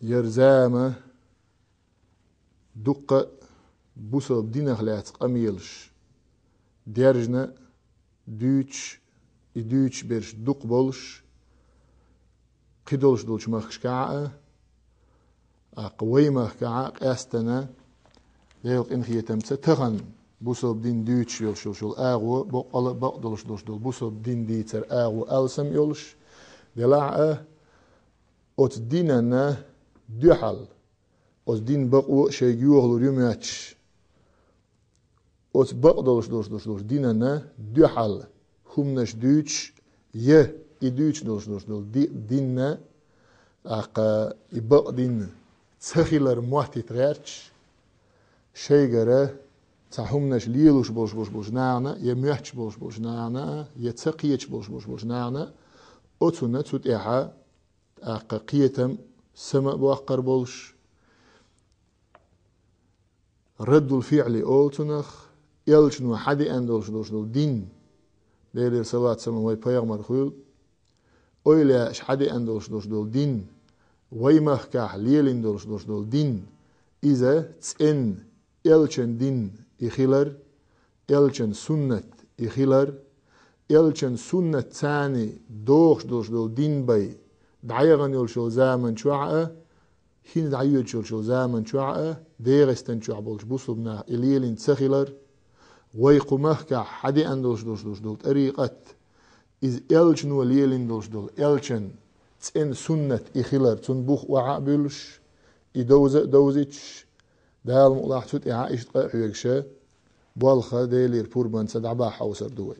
يرزامة دقة بوسب دينخ لات قميلش درجنا دوتش إدوتش برش دق بولش قدولش دولش مخش كاعة قوي مخ كاعة أستنا ليلق إن خي تمت تغن بوسب دين دوتش يولش يولش آغو بقل بقدولش دولش دول بوسب دين ديتر آغو ألسم يولش دلعة أوت ديننا دوحل أوت دين بقو شيء يوغل ريماتش أوت بقدولش دولش ديننا دوحل همنش دوتش يه إدوتش دولش ديننا إبق دين تخيلر موحتي تغيرش شيغره تحمنش ليلوش بولش نانا يميحش بولش نانا يتسقيش بولش نانا أتونا تود إيحا قيتم سماء بوقر بولش رد الفعل أولتنخ يلشنو حدي أندولش دين ليلة صلاة سما وي بيغمر خيل أويلا حدي أندولش دين ويمخ كاح ليلين دولش دين إذا تسن يلشن دين إخيلر يلشن سنة إخيلر يلشن سنة تاني دولش دين باي دعيغن يلشو زامن شوعة هين دعيغن يلشو زامن شوعة ديغستن شوع بولش بوصبنا إليلين تسخيلر ويقومخ كاح حدي أندولش طريقة إذ يلشن وليلين دولش يلشن تسن سنة إخيلر تنبوخ وعاء بيلش دوزيتش دال مقلاح توت إعاء إشتقاء حيكشة بالخا ديلير بوربان سدعبا حوسر دوي